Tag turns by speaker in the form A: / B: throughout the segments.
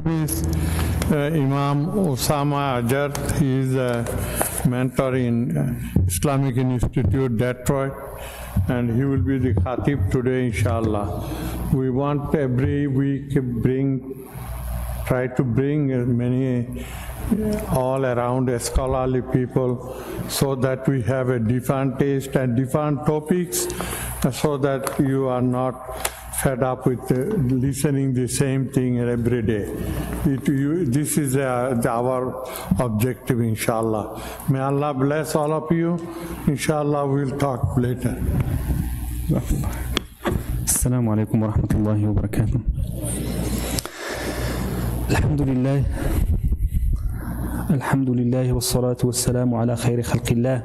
A: name is Imam Osama Ajar. He is a mentor in Islamic Institute, Detroit, and he will be the Khatib today, inshallah. We want every week try to bring many all around scholarly people so that we have a different taste and different topics so that you are not fed up with listening the same thing every day. This is our objective, inshallah. May Allah bless all of you. Inshallah, we'll talk later.
B: Assalamu alaikum wa rahmatullahi wa barakatuh. Alhamdulillah. Alhamdulillah wa salatu wa salamu ala khayri khalqillah.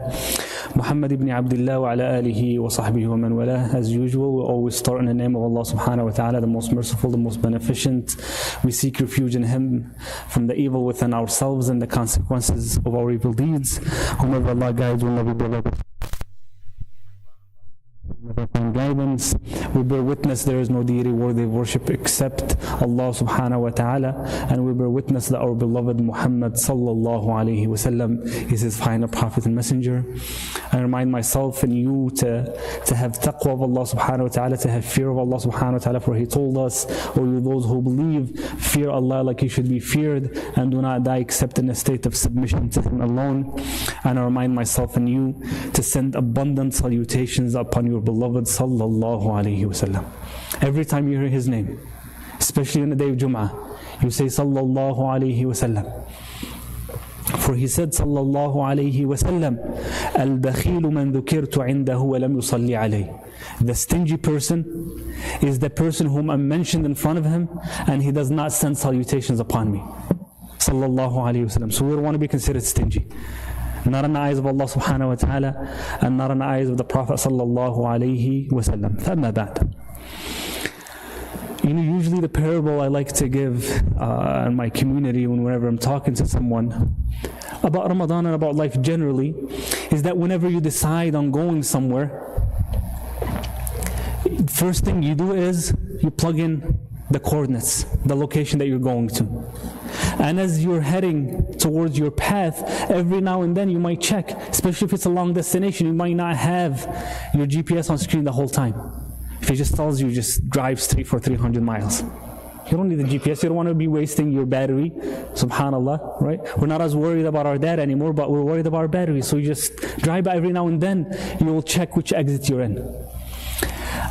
B: Muhammad ibn Abdullah wa ala alihi wa sahbihi wa man wala. As usual, we always start in the name of Allah subhanahu wa ta'ala, the most merciful, the most beneficent. We seek refuge in Him from the evil within ourselves and the consequences of our evil deeds. Whomever Allah guides will never be able guidance. We bear witness there is no deity worthy of worship except Allah subhanahu wa ta'ala, and we bear witness that our beloved Muhammad sallallahu alayhi wa sallam is his final prophet and messenger. I remind myself and you to have taqwa of Allah subhanahu wa ta'ala, to have fear of Allah subhanahu wa ta'ala, for He told us, O you those who believe, fear Allah like He should be feared, and do not die except in a state of submission to Him alone. And I remind myself and you to send abundant salutations upon your beloved sallallahu alayhi wa sallam. Every time you hear his name, especially on the day of Jum'ah, you say sallallahu alayhi wa sallam. For he said sallallahu alayhi wa sallam, al-bakhilu man dhukirtu indahu wa lam yusalli alayhi. The stingy person is the person whom I mentioned in front of him and he does not send salutations upon me. Sallallahu alayhi wa sallam. So we don't want to be considered stingy. Not in the eyes of Allah subhanahu wa ta'ala, and not in the eyes of the Prophet sallallahu alayhi wa sallam. فَأَمَّا بَعْدَ. Usually the parable I like to give in my community whenever I'm talking to someone about Ramadan and about life generally is that whenever you decide on going somewhere, first thing you do is you plug in the coordinates, the location that you're going to. And as you're heading towards your path, every now and then you might check, especially if it's a long destination, you might not have your GPS on screen the whole time. If it just tells you, just drive straight for 300 miles. You don't need the GPS, you don't want to be wasting your battery, subhanAllah, right? We're not as worried about our data anymore, but we're worried about our battery. So you just drive by every now and then, you will check which exit you're in.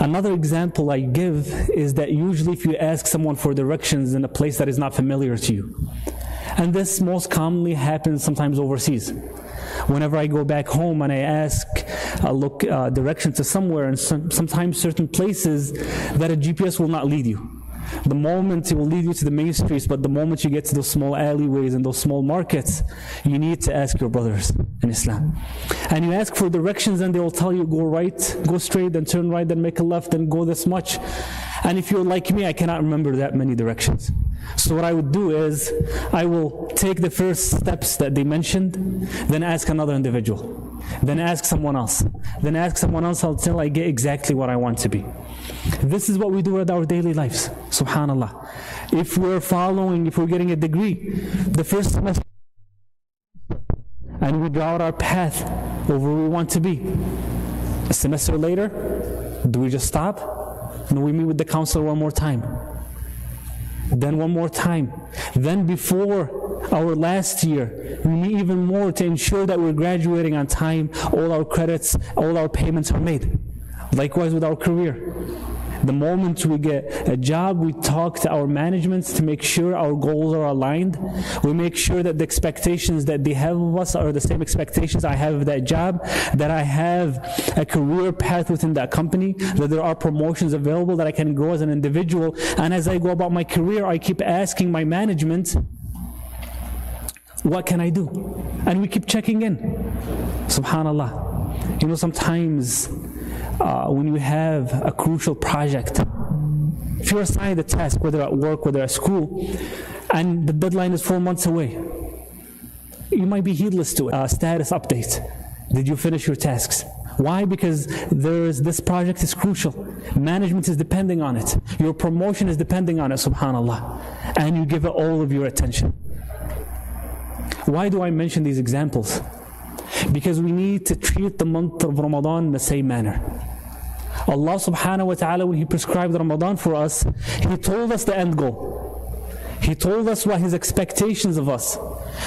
B: Another example I give is that usually if you ask someone for directions in a place that is not familiar to you, and this most commonly happens sometimes overseas. Whenever I go back home and I ask directions to somewhere, and sometimes certain places that a GPS will not lead you. The moment it will lead you to the main streets, but the moment you get to those small alleyways and those small markets, you need to ask your brothers in Islam. And you ask for directions and they will tell you, go right, go straight, then turn right, then make a left, then go this much. And if you're like me, I cannot remember that many directions. So what I would do is, I will take the first steps that they mentioned, then ask another individual, then ask someone else, then ask someone else until I get exactly what I want to be. This is what we do with our daily lives, subhanAllah. If we're getting a degree, the first semester, and we draw out our path of where we want to be. A semester later, do we just stop? No, we meet with the counselor one more time. Then one more time. Then before our last year, we meet even more to ensure that we're graduating on time, all our credits, all our payments are made. Likewise with our career. The moment we get a job, we talk to our managements to make sure our goals are aligned. We make sure that the expectations that they have of us are the same expectations I have of that job, that I have a career path within that company, that there are promotions available, that I can grow as an individual. And as I go about my career, I keep asking my management, what can I do? And we keep checking in. SubhanAllah. Sometimes when you have a crucial project, if you're assigned a task, whether at work, whether at school, and the deadline is 4 months away, you might be heedless to it. Status update. Did you finish your tasks? Why? Because this project is crucial. Management is depending on it. Your promotion is depending on it, subhanAllah. And you give it all of your attention. Why do I mention these examples? Because we need to treat the month of Ramadan in the same manner. Allah subhanahu wa ta'ala, when He prescribed Ramadan for us, He told us the end goal. He told us what His expectations of us.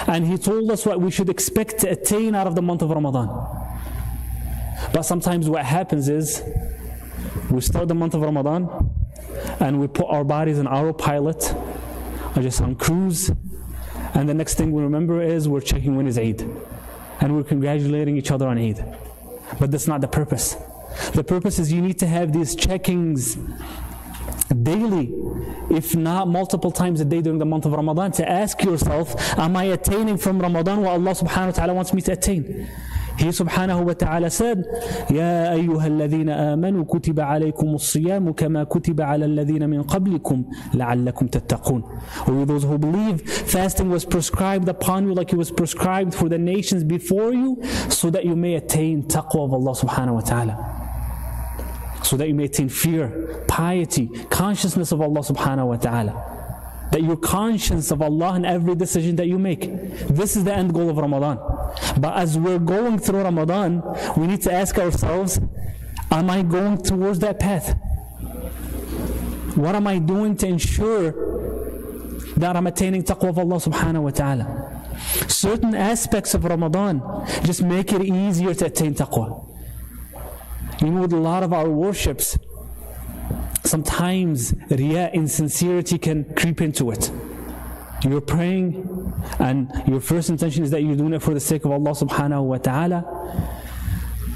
B: And He told us what we should expect to attain out of the month of Ramadan. But sometimes what happens is, we start the month of Ramadan, and we put our bodies on autopilot, or just on cruise, and the next thing we remember is we're checking when is Eid. And we're congratulating each other on Eid. But that's not the purpose. The purpose is you need to have these checkings daily, if not multiple times a day during the month of Ramadan, to ask yourself, am I attaining from Ramadan what Allah subhanahu wa ta'ala wants me to attain? He subhanahu wa ta'ala said, يَا أَيُّهَا الَّذِينَ آمَنُوا كُتِبَ عَلَيْكُمُ الصِّيَامُ كَمَا كُتِبَ عَلَى الَّذِينَ مِنْ قَبْلِكُمْ لَعَلَّكُمْ تَتَّقُونَ. O you those who believe, fasting was prescribed upon you like it was prescribed for the nations before you, so that you may attain taqwa of Allah subhanahu wa ta'ala. So that you may attain fear, piety, consciousness of Allah subhanahu wa ta'ala. That you're conscious of Allah in every decision that you make. This is the end goal of Ramadan. But as we're going through Ramadan, we need to ask ourselves, am I going towards that path? What am I doing to ensure that I'm attaining taqwa of Allah subhanahu wa ta'ala? Certain aspects of Ramadan just make it easier to attain taqwa. You know, with a lot of our worships, sometimes riya, insincerity can creep into it. You're praying and your first intention is that you're doing it for the sake of Allah subhanahu wa ta'ala.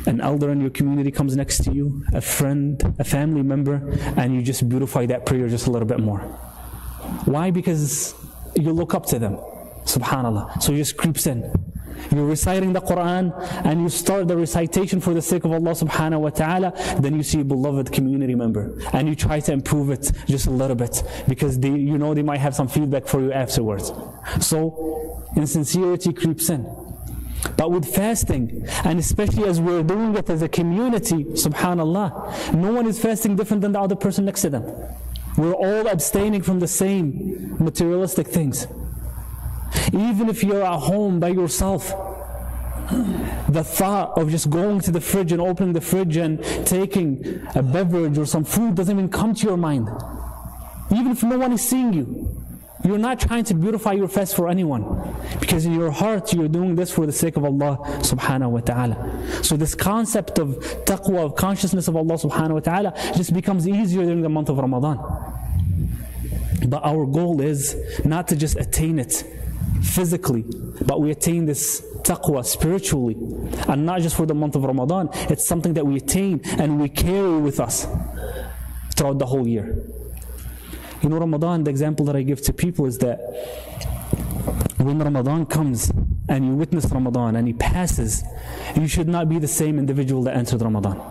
B: An elder in your community comes next to you, a friend, a family member, and you just beautify that prayer just a little bit more. Why? Because you look up to them, subhanAllah. So it just creeps in. You're reciting the Quran and you start the recitation for the sake of Allah subhanahu wa ta'ala, then you see a beloved community member and you try to improve it just a little bit because they might have some feedback for you afterwards. So insincerity creeps in. But with fasting, and especially as we're doing it as a community, subhanAllah, no one is fasting different than the other person next to them. We're all abstaining from the same materialistic things. Even if you're at home by yourself, the thought of just going to the fridge and opening the fridge and taking a beverage or some food doesn't even come to your mind. Even if no one is seeing you. You're not trying to beautify your fast for anyone. Because in your heart, you're doing this for the sake of Allah subhanahu wa ta'ala. So this concept of taqwa, of consciousness of Allah subhanahu wa ta'ala, just becomes easier during the month of Ramadan. But our goal is not to just attain it physically, but we attain this taqwa spiritually, and not just for the month of Ramadan. It's something that we attain and we carry with us throughout the whole year. You know, Ramadan, the example that I give to people is that when Ramadan comes and you witness Ramadan and it passes, you should not be the same individual that entered Ramadan.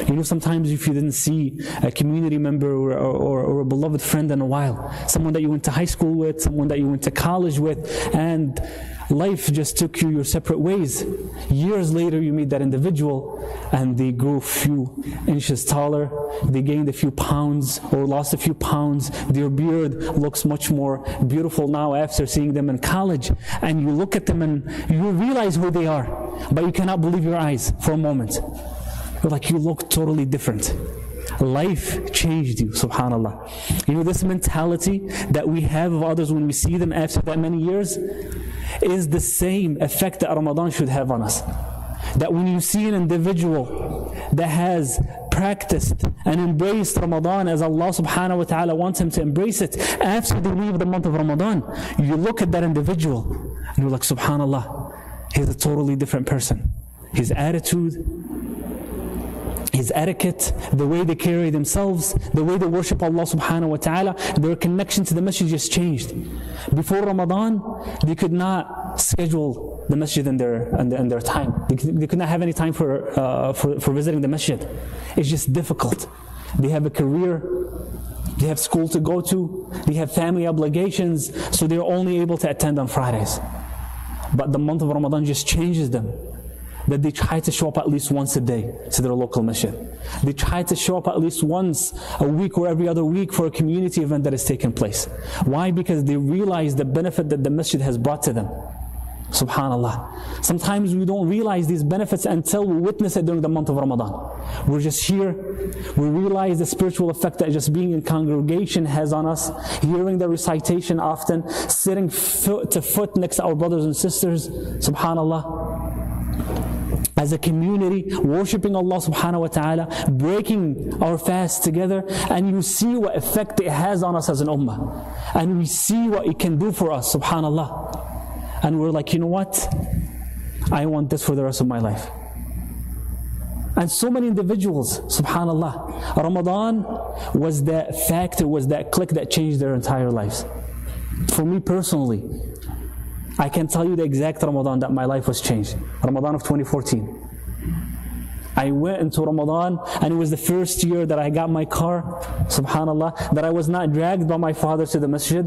B: You know, sometimes if you didn't see a community member or a beloved friend in a while, someone that you went to high school with, someone that you went to college with, and life just took you your separate ways. Years later, you meet that individual and they grew a few inches taller, they gained a few pounds or lost a few pounds, their beard looks much more beautiful now after seeing them in college, and you look at them and you realize who they are, but you cannot believe your eyes for a moment. You're like, you look totally different. Life changed you, subhanAllah. You know, this mentality that we have of others when we see them after that many years is the same effect that Ramadan should have on us. That when you see an individual that has practiced and embraced Ramadan as Allah subhanahu wa ta'ala wants him to embrace it, after they leave the month of Ramadan, you look at that individual and you're like, subhanAllah, he's a totally different person. His attitude, his etiquette, the way they carry themselves, the way they worship Allah subhanahu wa ta'ala, their connection to the masjid just changed. Before Ramadan, they could not schedule the masjid in their time. They could not have any time for visiting the masjid. It's just difficult. They have a career, they have school to go to, they have family obligations, so they're only able to attend on Fridays. But the month of Ramadan just changes them. that they try to show up at least once a day to their local masjid. They try to show up at least once a week or every other week for a community event that is taking place. Why? Because they realize the benefit that the masjid has brought to them. SubhanAllah. Sometimes we don't realize these benefits until we witness it during the month of Ramadan. We're just here, we realize the spiritual effect that just being in congregation has on us, hearing the recitation often, sitting foot to foot next to our brothers and sisters, SubhanAllah. As a community, worshipping Allah subhanahu wa ta'ala, breaking our fast together, and you see what effect it has on us as an ummah. And we see what it can do for us, subhanAllah. And we're like, you know what? I want this for the rest of my life. And so many individuals, subhanAllah, Ramadan was that factor, was that click that changed their entire lives. For me personally, I can tell you the exact Ramadan that my life was changed. Ramadan of 2014. I went into Ramadan, and it was the first year that I got my car, subhanAllah, that I was not dragged by my father to the masjid,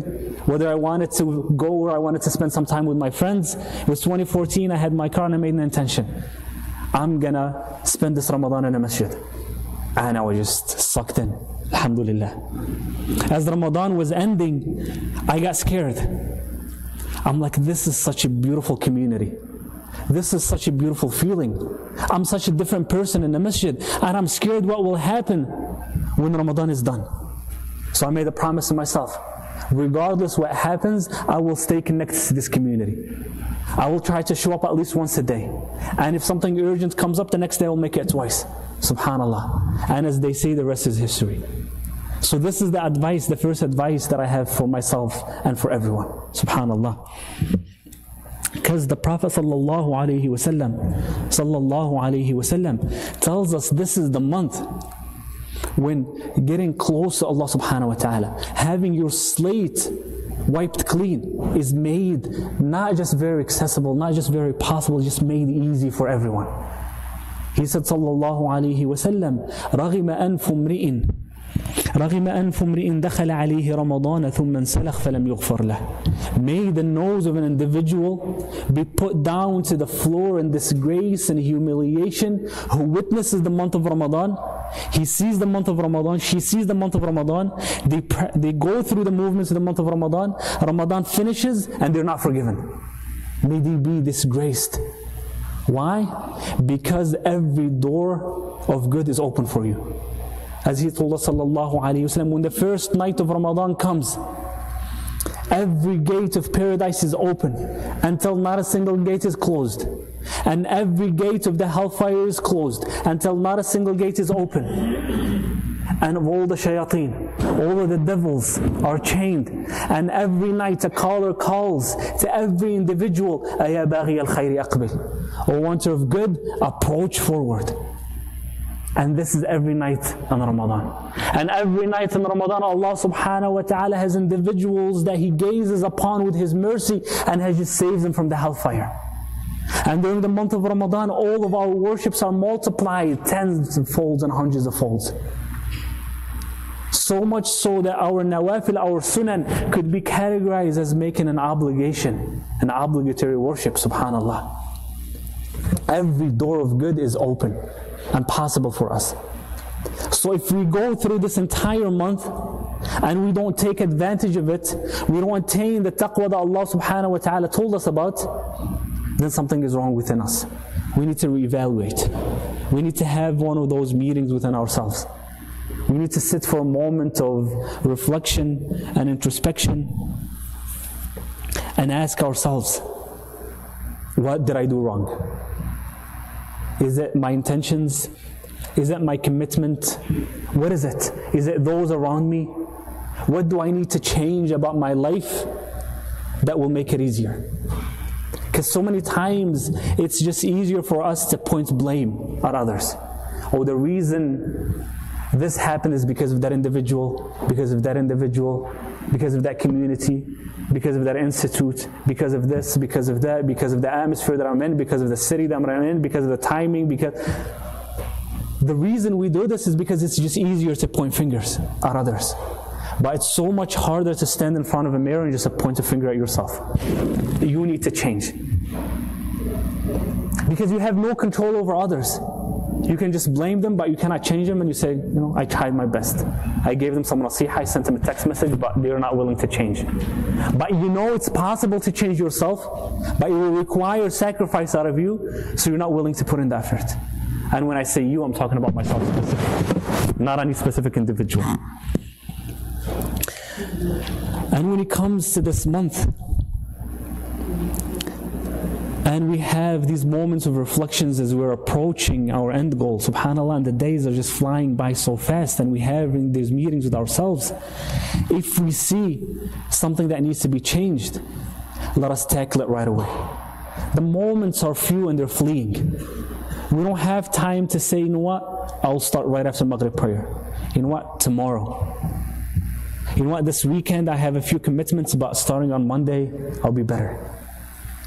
B: whether I wanted to go or I wanted to spend some time with my friends. It was 2014, I had my car and I made an intention. I'm gonna spend this Ramadan in a masjid. And I was just sucked in, alhamdulillah. As Ramadan was ending, I got scared. I'm like, this is such a beautiful community. This is such a beautiful feeling. I'm such a different person in the masjid, and I'm scared what will happen when Ramadan is done. So I made a promise to myself, regardless what happens, I will stay connected to this community. I will try to show up at least once a day. And if something urgent comes up, the next day I'll make it twice. SubhanAllah. And as they say, the rest is history. So this is the advice, the first advice that I have for myself and for everyone. SubhanAllah. Because the Prophet sallallahu alaihi wasallam tells us this is the month when getting close to Allah subhanahu wa ta'ala, having your slate wiped clean, is made not just very accessible, not just very possible, just made easy for everyone. He said sallallahu alaihi wasallam, رَغِمَ أنف امرئ دخل عليه رمضان ثم انسلخ فلم يغفر له. May the nose of an individual be put down to the floor in disgrace and humiliation who witnesses the month of Ramadan. He sees the month of Ramadan, she sees the month of Ramadan, they go through the movements of the month of Ramadan, Ramadan finishes and they're not forgiven. May they be disgraced. Why? Because every door of good is open for you. As he told us sallallahu alayhi wasallam, when the first night of Ramadan comes, every gate of paradise is open until not a single gate is closed. And every gate of the hellfire is closed until not a single gate is open. And all the shayateen, all of the devils are chained. And every night a caller calls to every individual, أَيَا بَاغِيَ الْخَيْرِ أَقْبِلْ. O wanter of good, approach forward. And this is every night in Ramadan. And every night in Ramadan, Allah subhanahu wa ta'ala has individuals that He gazes upon with His mercy and has just saves them from the hellfire. And during the month of Ramadan, all of our worships are multiplied tens of folds and hundreds of folds. So much so that our nawafil, our sunan, could be categorized as making an obligation, an obligatory worship, subhanAllah. Every door of good is open and possible for us. So if we go through this entire month and we don't take advantage of it, we don't attain the taqwa that Allah subhanahu wa ta'ala told us about, then something is wrong within us. We need to reevaluate. We need to have one of those meetings within ourselves. We need to sit for a moment of reflection and introspection and ask ourselves, what did I do wrong? Is it my intentions? Is it my commitment? What is it? Is it those around me? What do I need to change about my life that will make it easier? Because so many times it's just easier for us to point blame at others. Oh, the reason this happened is because of that individual, because of that individual, because of that community, because of that institute, because of this, because of that, because of the atmosphere that I'm in, because of the city that I'm in, because of the timing, because... The reason we do this is because it's just easier to point fingers at others. But it's so much harder to stand in front of a mirror and just point a finger at yourself. You need to change. Because you have no control over others. You can just blame them, but you cannot change them, and you say, I tried my best. I gave them some nasiha, I sent them a text message, but they're not willing to change. But it's possible to change yourself, but it will require sacrifice out of you, so you're not willing to put in the effort. And when I say you, I'm talking about myself specifically, not any specific individual. And when it comes to this month, and we have these moments of reflections as we're approaching our end goal, subhanAllah, and the days are just flying by so fast, and we have these meetings with ourselves. If we see something that needs to be changed, let us tackle it right away. The moments are few and they're fleeing. We don't have time to say, I'll start right after Maghrib prayer. Tomorrow. This weekend I have a few commitments, but starting on Monday, I'll be better.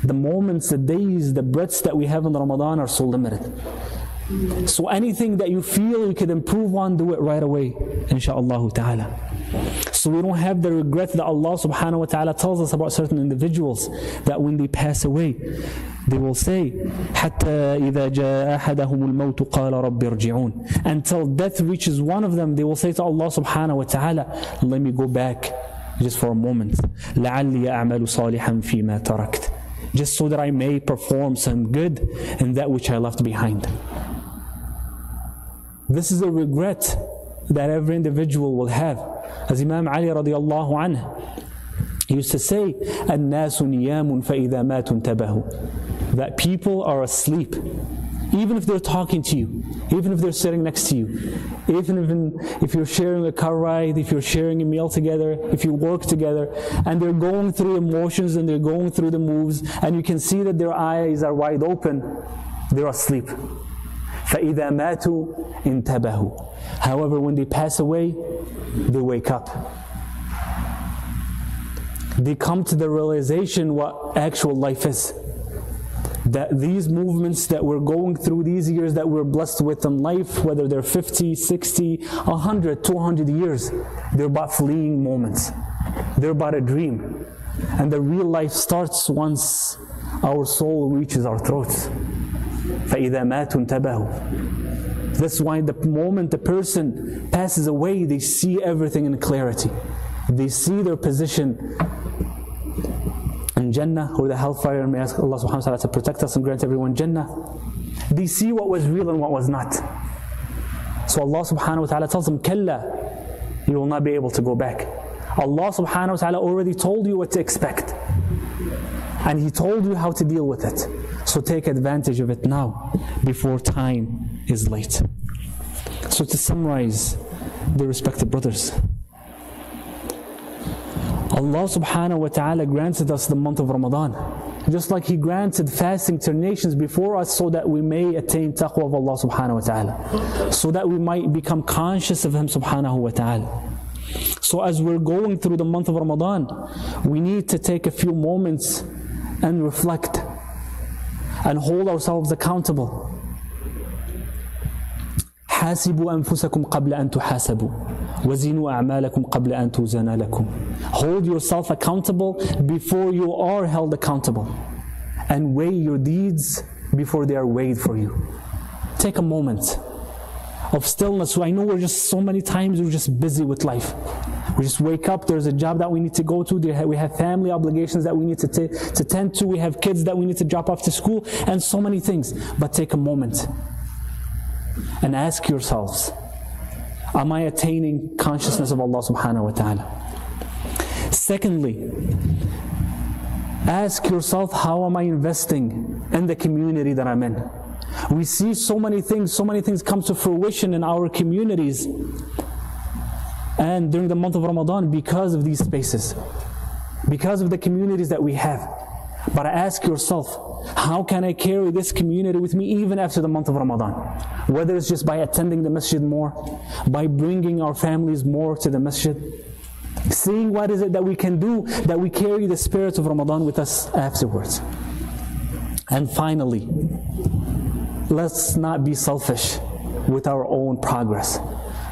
B: The moments, the days, the breaths that we have in Ramadan are so limited. So anything that you feel you could improve on, do it right away, insha'Allah ta'ala. So we don't have the regret that Allah subhanahu wa ta'ala tells us about certain individuals, that when they pass away, they will say, حَتَّى إِذَا جَاءَ أَحَدَهُمُ الْمَوْتُ قَالَ رَبِّ ارْجِعُونَ. Until death reaches one of them, they will say to Allah subhanahu wa ta'ala, let me go back just for a moment. لَعَلِّي أَعْمَلُ صَالِحًا فِي مَا تَرَكْتُ. Just so that I may perform some good in that which I left behind. This is a regret that every individual will have. As Imam Ali radiallahu anhu used to say, النَّاسُ نِيَامٌ فَإِذَا مَاتُوا انْتَبَهُوا. That people are asleep, even if they're talking to you, even if they're sitting next to you, even if you're sharing a car ride, if you're sharing a meal together, if you work together, and they're going through emotions and they're going through the moves, and you can see that their eyes are wide open, they're asleep. فَإِذَا مَاتُوا انْتَبَهُوا. However, when they pass away, they wake up. They come to the realization what actual life is. That these movements that we're going through, these years that we're blessed with in life, whether they're 50, 60, 100, 200 years, they're about fleeting moments. They're about a dream. And the real life starts once our soul reaches our throats. فَإِذَا مَاتُوا انْتَبَهُوا. That's why the moment the person passes away, they see everything in clarity. They see their position in Jannah or the hellfire, and may ask Allah subhanahu wa ta'ala to protect us and grant everyone Jannah. They see what was real and what was not. So Allah subhanahu wa ta'ala tells them, Kalla, you will not be able to go back. Allah subhanahu wa ta'ala already told you what to expect. And He told you how to deal with it. So take advantage of it now, before time is late. So to summarize, dear respected brothers, Allah subhanahu wa ta'ala granted us the month of Ramadan, just like He granted fasting to nations before us, so that we may attain taqwa of Allah subhanahu wa ta'ala, so that we might become conscious of Him subhanahu wa ta'ala. So as we're going through the month of Ramadan, we need to take a few moments and reflect and hold ourselves accountable. حاسبوا أنفسكم قبل أن تحاسبوا وزنوا أعمالكم قبل أن توزن لكم. Hold yourself accountable before you are held accountable, and weigh your deeds before they are weighed for you. Take a moment of stillness. I know we're just so many times we're just busy with life. We just wake up, there's a job that we need to go to, we have family obligations that we need to tend to, we have kids that we need to drop off to school, and so many things. But take a moment and ask yourselves, am I attaining consciousness of Allah subhanahu wa ta'ala? Secondly, ask yourself, how am I investing in the community that I'm in? We see so many things come to fruition in our communities and during the month of Ramadan because of these spaces, because of the communities that we have. But ask yourself, how can I carry this community with me even after the month of Ramadan? Whether it's just by attending the masjid more, by bringing our families more to the masjid, seeing what is it that we can do, that we carry the spirit of Ramadan with us afterwards. And finally, let's not be selfish with our own progress.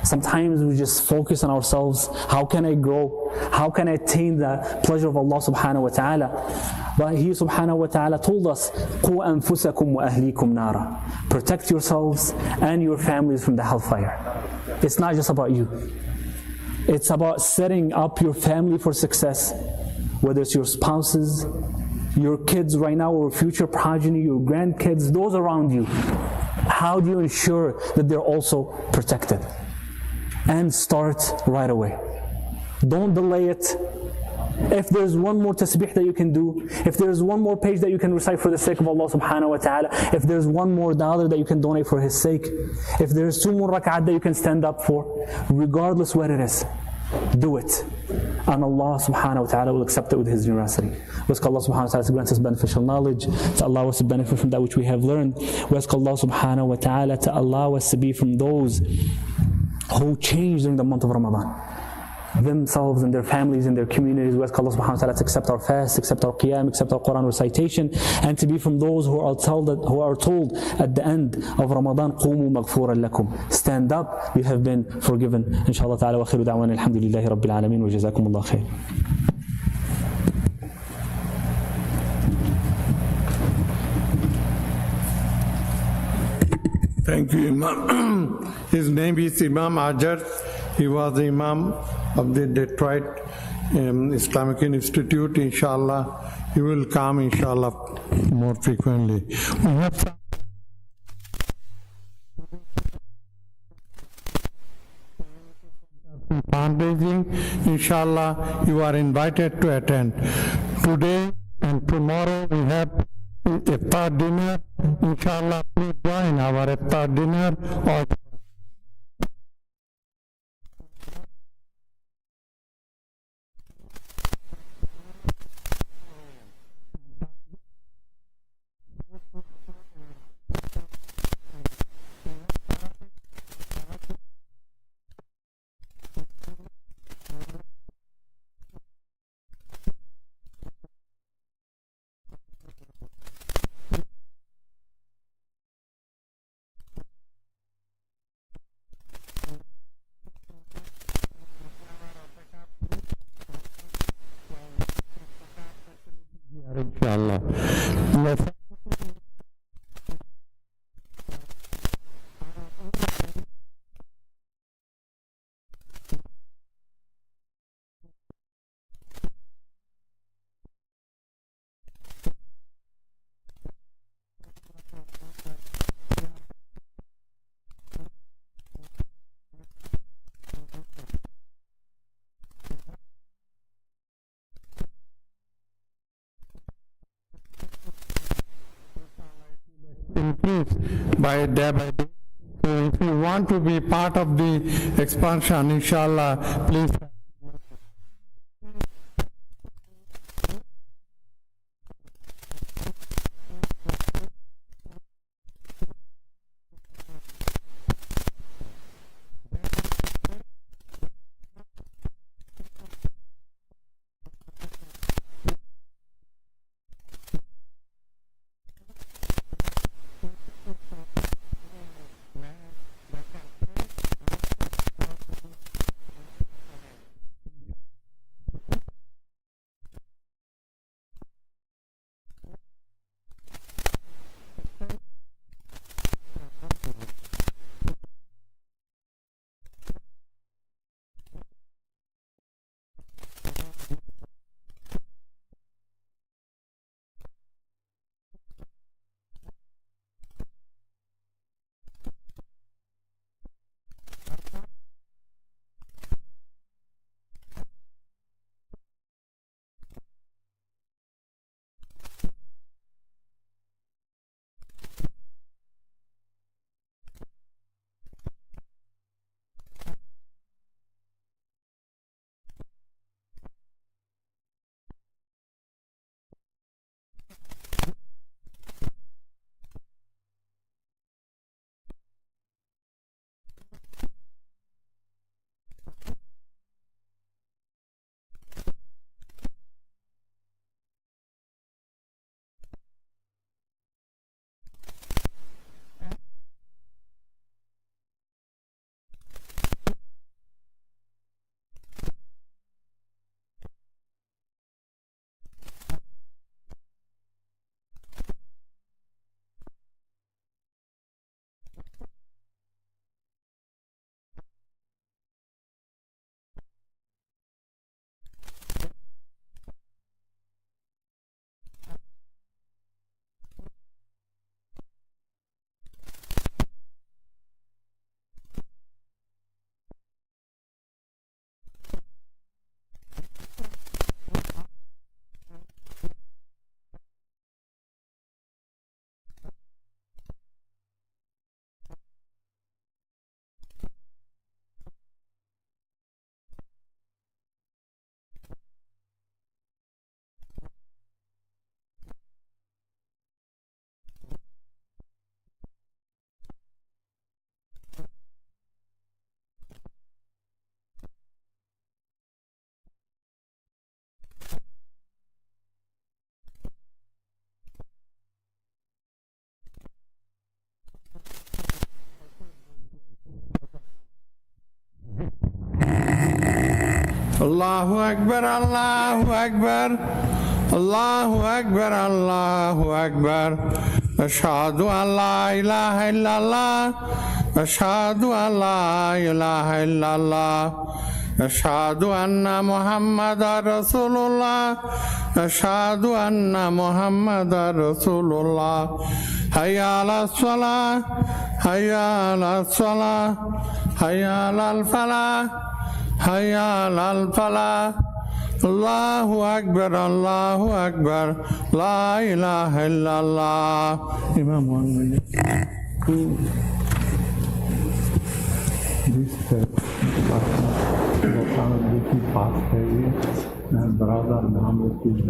B: Sometimes we just focus on ourselves. How can I grow? How can I attain the pleasure of Allah subhanahu wa ta'ala? But He subhanahu wa ta'ala told us, قُوا أَنفُسَكُمْ وَأَهْلِيكُمْ نَارًا. Protect yourselves and your families from the hellfire. It's not just about you. It's about setting up your family for success, whether it's your spouses, your kids right now, or future progeny, your grandkids, those around you. How do you ensure that they're also protected? And start right away. Don't delay it. If there's one more tasbih that you can do, if there's one more page that you can recite for the sake of Allah subhanahu wa ta'ala, if there's one more dollar that you can donate for His sake, if there's 2 more rak'at that you can stand up for, regardless what it is, do it. And Allah subhanahu wa ta'ala will accept it with His generosity. We ask Allah subhanahu wa ta'ala to grant us beneficial knowledge, to allow us to benefit from that which we have learned. We ask Allah subhanahu wa ta'ala to allow us to be from those who change during the month of Ramadan, themselves and their families and their communities. We ask Allah subhanahu wa ta'ala to accept our fast, accept our qiyam, accept our Quran recitation, and to be from those who are told at the end of Ramadan, قُومُوا مَغْفُورًا لَكُمْ. Stand up, you have been forgiven. Inshallah ta'ala, wa akhiru da'wana alhamdulillahi rabbil alameen wa jazakumullah khair.
A: Thank you, Imam. His name is Imam Ajar. He was the Imam of the Detroit Islamic Institute. Inshallah, he will come, inshallah, more frequently. We have some fundraising. Inshallah, you are invited to attend. Today and tomorrow we have iftar dinner. Inshallah, please join our iftar dinner. Or inshallah. Yes. Increase by day by day. So if you want to be part of the expansion, inshallah, please. الله أكبر الله أكبر الله أكبر الله أكبر أشهد أن لا إله إلا الله أشهد أن لا إله إلا الله أشهد أن محمدا رسول الله أشهد أن محمدا رسول الله حي على الصلاة حي على الصلاة حي على الفلاح حي على الفلاح الله أكبر الله أكبر لا إله إلا الله إمام brother Muhammad is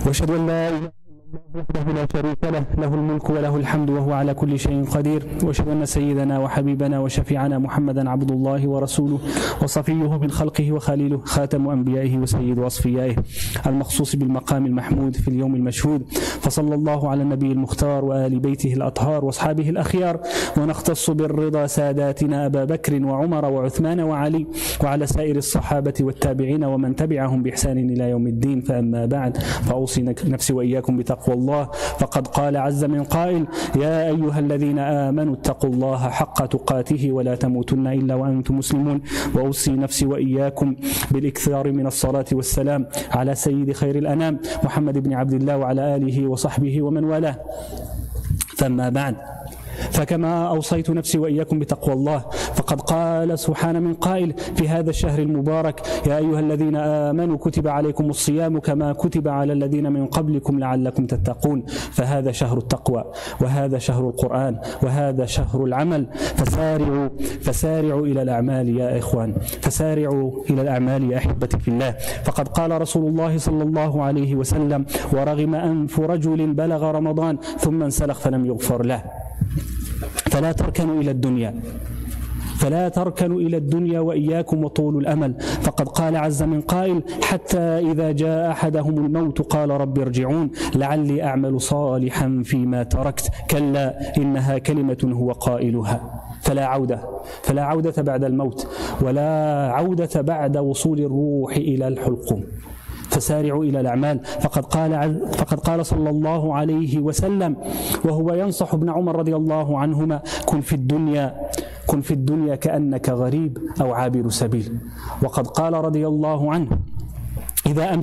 B: واشهد ان لا اله الا الله وحده لا شريك له له الملك وله الحمد وهو على كل شيء قدير واشهد ان سيدنا وحبيبنا وشفيعنا محمدا عبد الله ورسوله وصفيه من خلقه وخليله خاتم انبيائه وسيد اصفيائه المخصوص بالمقام المحمود في اليوم المشهود فصلى الله على النبي المختار وآل بيته الأطهار واصحابه الأخيار ونختص بالرضا ساداتنا أبا بكر وعمر وعثمان وعلي وعلى سائر الصحابة والتابعين ومن تبعهم بإحسان إلى يوم الدين فأما بعد فأوصي نفسي وإياكم بتقوى الله فقد قال عز من قائل يا أيها الذين آمنوا اتقوا الله حق تقاته ولا تموتن إلا وأنتم مسلمون وأوصي نفسي وإياكم بالإكثار من الصلاة والسلام على سيد خير الأنام محمد بن عبد الله وعلى آله وصحبه ومن والاه فأما بعد فكما أوصيت نفسي وإياكم بتقوى الله فقد قال سبحانه من قائل في هذا الشهر المبارك يا أيها الذين آمنوا كتب عليكم الصيام كما كتب على الذين من قبلكم لعلكم تتقون فهذا شهر التقوى وهذا شهر القرآن وهذا شهر العمل فسارعوا إلى الأعمال يا إخوان فسارعوا إلى الأعمال يا أحبتي في الله فقد قال رسول الله صلى الله عليه وسلم ورغم أنف رجل بلغ رمضان ثم انسلخ فلم يغفر له فلا تركنوا إلى الدنيا وإياكم وطول الأمل فقد قال عز من قائل حتى إذا جاء أحدهم الموت قال رب ارجعون لعلي أعمل صالحا فيما تركت كلا إنها كلمة هو قائلها فلا عودة بعد الموت ولا عودة بعد وصول الروح إلى الحلقوم فسارعوا إلى الأعمال فقد قال صلى الله عليه وسلم وهو ينصح ابن عمر رضي الله عنهما كن في الدنيا كأنك غريب أو عابر سبيل وقد قال رضي الله عنه إذا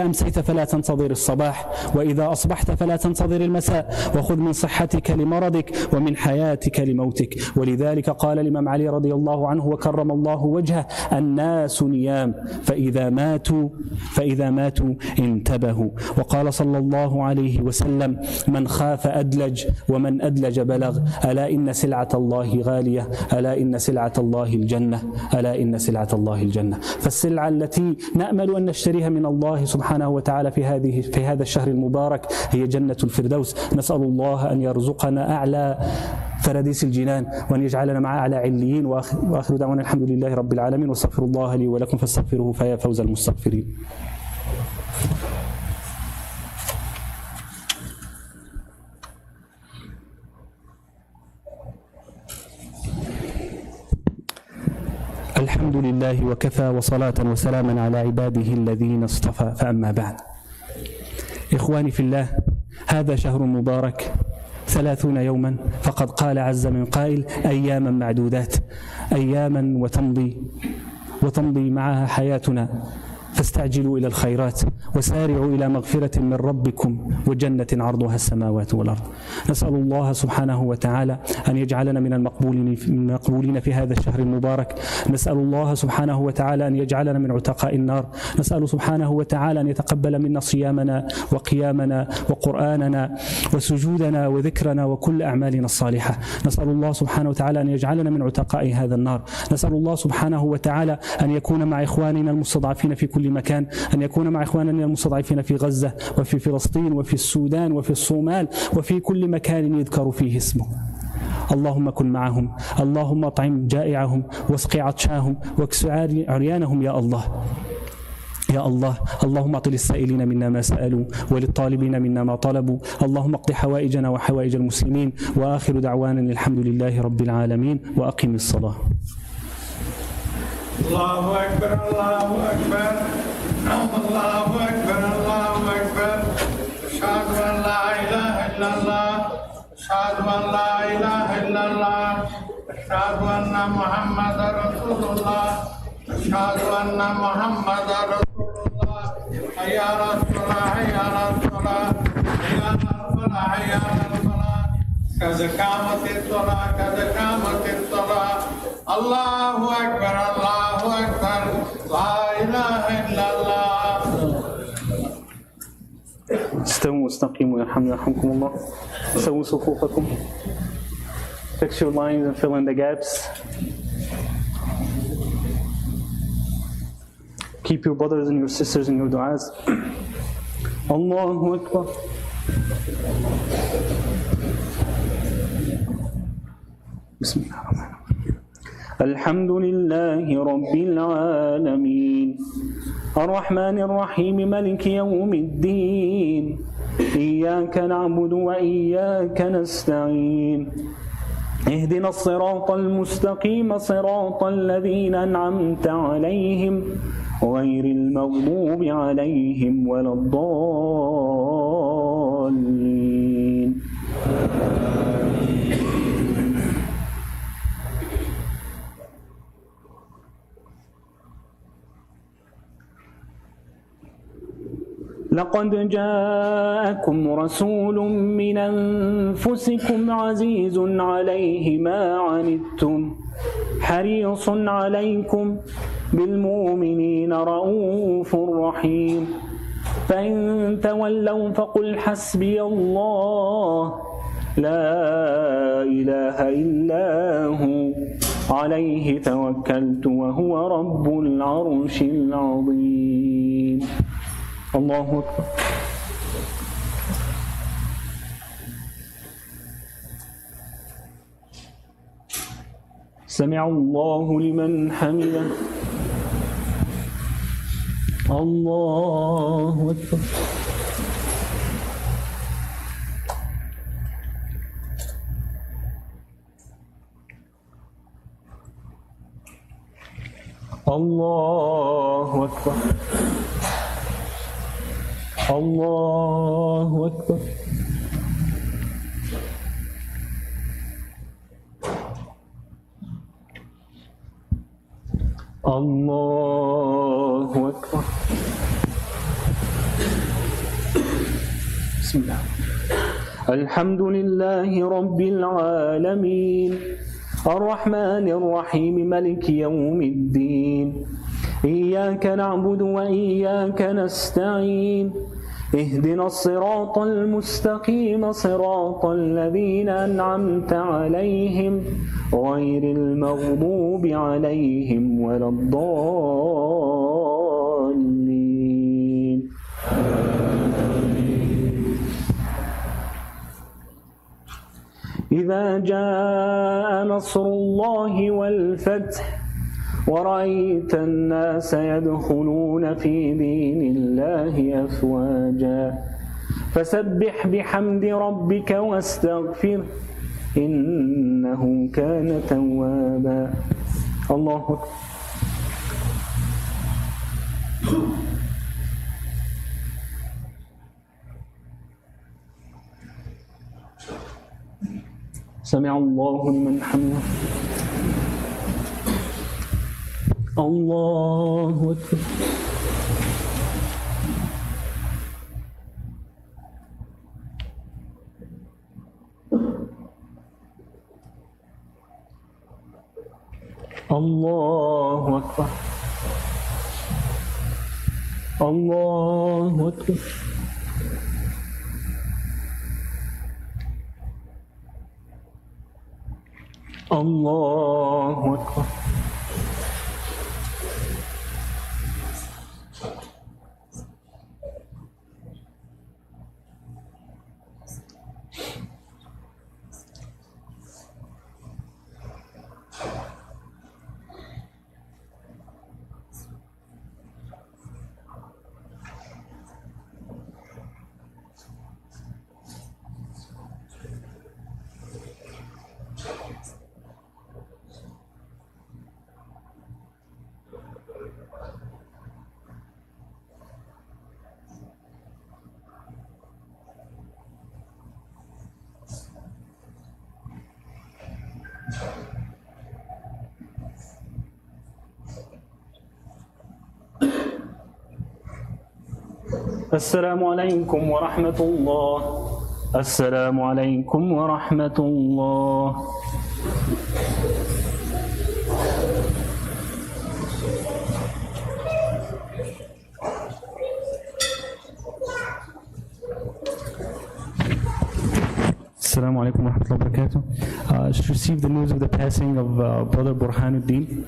B: أمسيت فلا تنتظر الصباح وإذا أصبحت فلا تنتظر المساء وخذ من صحتك لمرضك ومن حياتك لموتك ولذلك قال الإمام علي رضي الله عنه وكرم الله وجهه الناس نيام فإذا ماتوا انتبهوا وقال صلى الله عليه وسلم من خاف أدلج ومن أدلج بلغ ألا إن سلعة الله غالية ألا إن سلعة الله الجنة فالسلعة التي نأمل أن نشتريها من الله سبحانه وتعالى في هذا الشهر المبارك هي جنة الفردوس نسأل الله أن يرزقنا أعلى فراديس الجنان وأن يجعلنا مع أعلى عليين وآخر دعوانا الحمد لله رب العالمين واستغفر الله لي ولكم فاستغفروه فيا فوز المستغفرين الحمد لله وكفى وصلاة وسلاما على عباده الذين اصطفى فأما بعد إخواني في الله هذا شهر مبارك 30 يوما فقد قال عز من قائل أياما معدودات أياما وتمضي معها حياتنا فاستعجلوا إلى الخيرات وسارعوا إلى مغفرة من ربكم وجنة عرضها السماوات والأرض نسأل الله سبحانه وتعالى أن يجعلنا من المقبولين في هذا الشهر المبارك نسأل الله سبحانه وتعالى أن يجعلنا من عتقاء النار نسأل سبحانه وتعالى أن يتقبل منا صيامنا وقيامنا وقرآننا وسجودنا وذكرنا وكل أعمالنا الصالحة نسأل الله سبحانه وتعالى أن يجعلنا من عتقاء هذا النار نسأل الله سبحانه وتعالى أن يكون مع إخواننا المستضعفين في كل مكان أن يكون مع إخواننا من المستضعفين في غزة وفي فلسطين وفي السودان وفي الصومال وفي كل مكان يذكر فيه اسمه. اللهم كن معهم، اللهم اطعم جائعهم واسق عطشاهم واكس عريانهم يا الله. يا الله، اللهم اعط للسائلين منا ما سألوا وللطالبين منا ما طلبوا. اللهم اقض حوائجنا وحوائج المسلمين. وآخر دعوانا الحمد لله رب العالمين. وأقم الصلاة.
A: الله أكبر الله أكبر الله أكبر الله أكبر. أشهد أن لا إله إلا الله أشهد أن لا إله إلا الله أشهد أن محمدا رسول الله أشهد أن محمدا رسول الله. حي على الصلاة حي على الصلاة حي على الفلاح حي على الفلاح. قد قامت الصلاة قد قامت الصلاة. الله أكبر الله أكبر لا إله إلا الله.
B: استووا واستقيموا يرحمكم الله. سووا صفوفكم. Fix your lines and fill in the gaps. Keep your brothers and your sisters in your du'as. Allahu Akbar. Bismillah ar-Rahman ar-Rahim. Alhamdulillahi Rabbil Alameen. الرحمن الرحيم مالك يوم الدين. إياك نعبد وإياك نستعين. اهدنا الصراط المستقيم صراط الذين أنعمت عليهم غير المغضوب عليهم ولا الضالين. لقد جاءكم رسول من أنفسكم عزيز عليه ما عنتم حريص عليكم بالمؤمنين رؤوف رحيم. فإن تولوا فقل حسبي الله لا إله إلا هو عليه توكلت وهو رب العرش العظيم. الله أكبر. سمع الله لمن حمده. الله أكبر. الله أكبر. الله أكبر. الله أكبر. بسم الله. الحمد لله رب العالمين الرحمن الرحيم مالك يوم الدين. إياك نعبد وإياك نستعين. اهدنا الصراط المستقيم صراط الذين أنعمت عليهم غير المغضوب عليهم ولا الضالين. إذا جاء نصر الله والفتح ورأيت الناس يدخلون في دين الله أفواجا فسبح بحمد ربك واستغفره إنه كان توابا. الله أكبر. سمع الله لمن حمده. الله أكبر. الله أكبر. الله أكبر. الله أكبر. السلام عليكم ورحمة الله. السلام عليكم ورحمة الله. Assalamu alaikum wa rahmatullahi wa barakatuh. Just received the news of the passing of Brother Burhanuddin.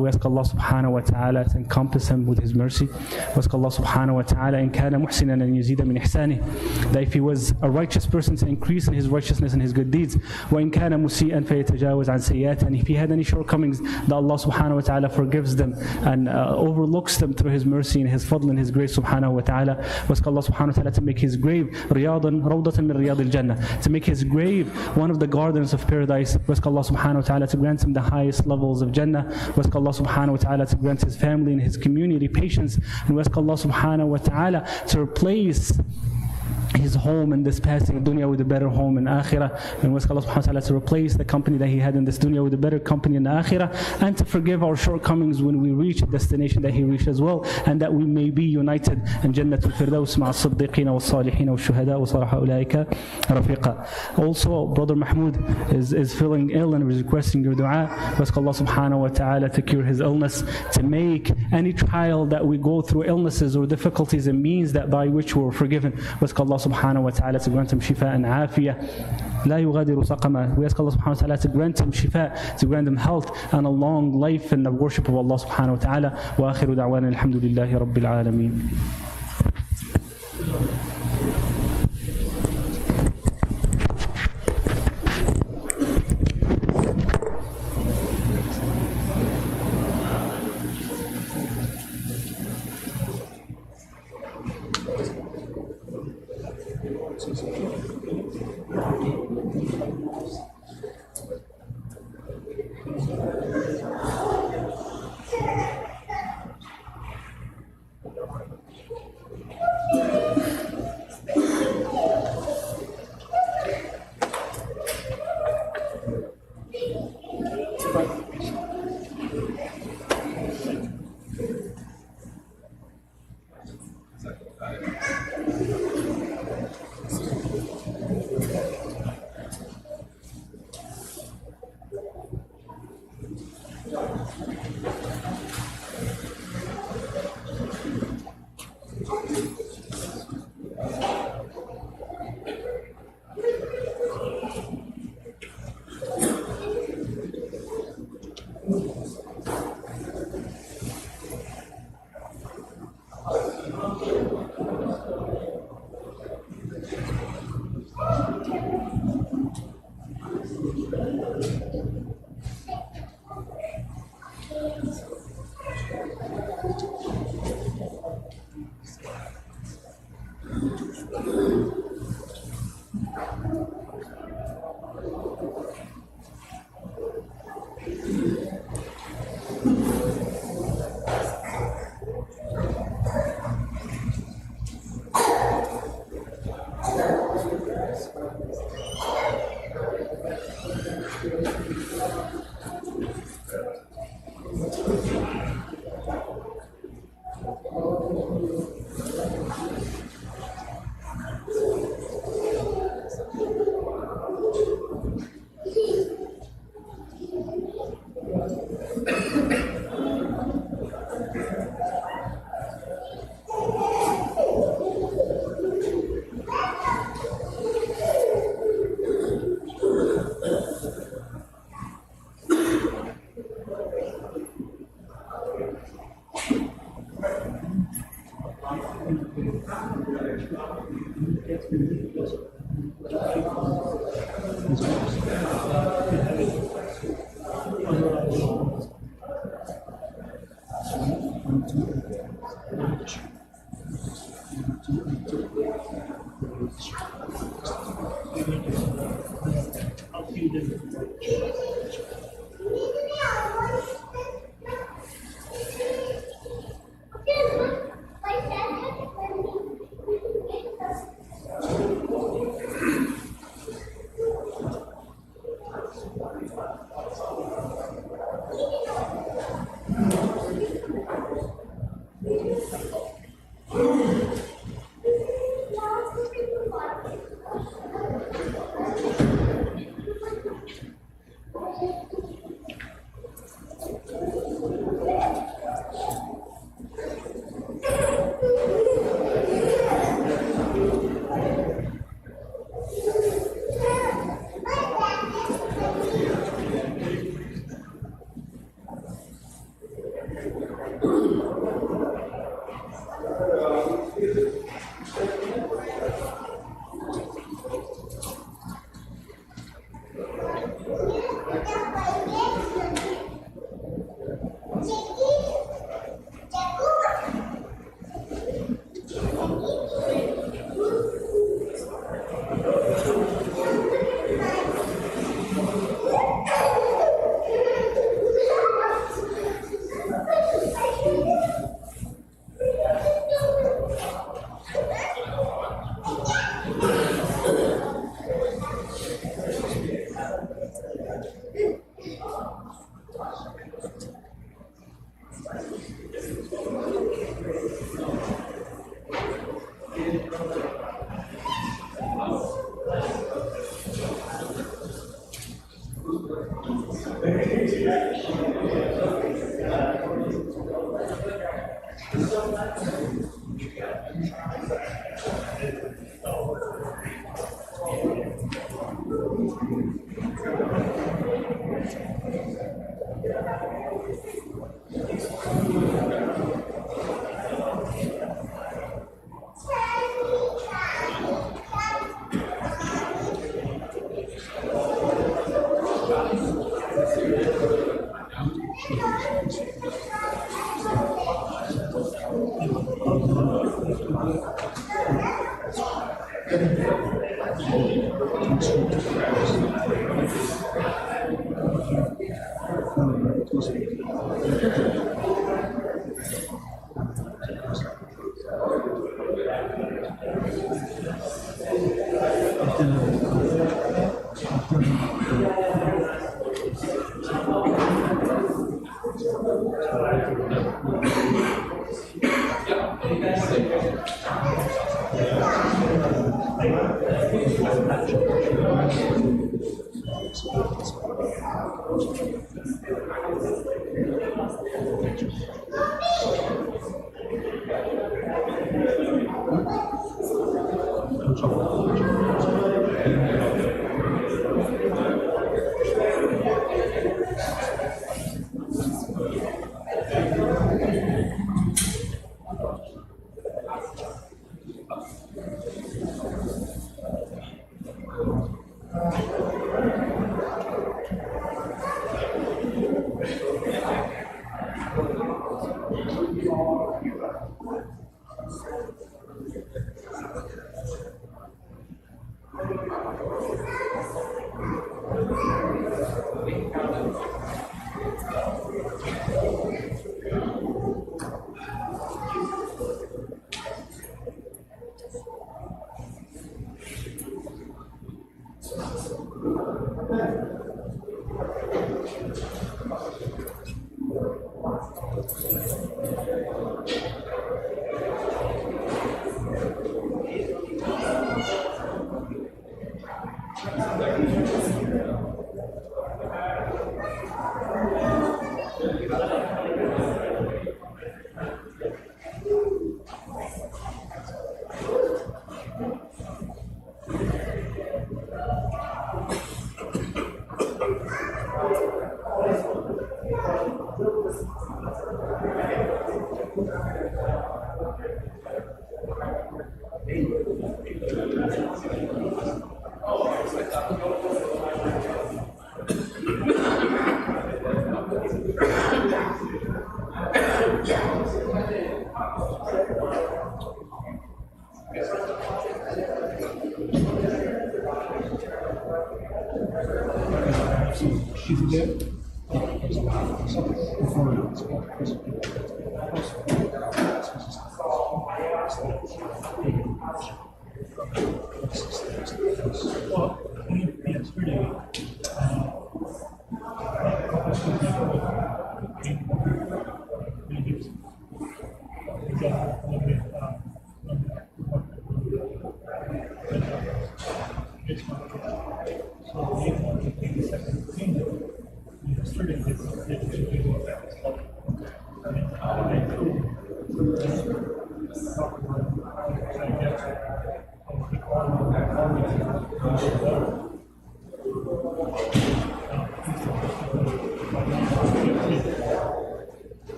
B: We ask Allah subhanahu wa ta'ala to encompass him with His mercy. We ask Allah subhanahu wa ta'ala in kana muhsinan an yazida min ihsanih, that if he was a righteous person to increase in his righteousness and his good deeds. Wa in kana musi'an fayatajawaz an sayyat, and if he had any shortcomings, that Allah subhanahu wa ta'ala forgives them and overlooks them through His mercy and His fadl and His grace subhanahu wa ta'ala. We ask Allah subhanahu wa ta'ala to make his grave riyadan rawdatan min riyadil jannah, to make his grave one of the gardens of paradise. We ask Allah subhanahu wa ta'ala to grant him the highest levels of Jannah. We ask Allah subhanahu wa ta'ala to grant his family and his community patience. And we ask Allah subhanahu wa ta'ala to replace his home in this passing dunya with a better home in akhirah. And we ask Allah subhanahu wa ta'ala to replace the company that he had in this dunya with a better company in akhirah, and to forgive our shortcomings when we reach a destination that he reached as well, and that we may be united in Jannatul Firdaus ma'a as-siddiqeen was-salihin was-shuhada wa salaha ulaika rafiqa. Also, Brother Mahmoud is feeling ill and is requesting your dua. We ask Allah subhanahu wa ta'ala to cure his illness, to make any trial that we go through, illnesses or difficulties, a means that by which we're forgiven. We ask Allah subhanahu wa ta'ala to grant him shifa and afiyah la yughadiru saqama. We ask Allah subhanahu wa ta'ala to grant him shifa, to grant him health and a long life in the worship of Allah subhanahu wa ta'ala. Wa akhiru da'wana alhamdulillahi rabbil alameen.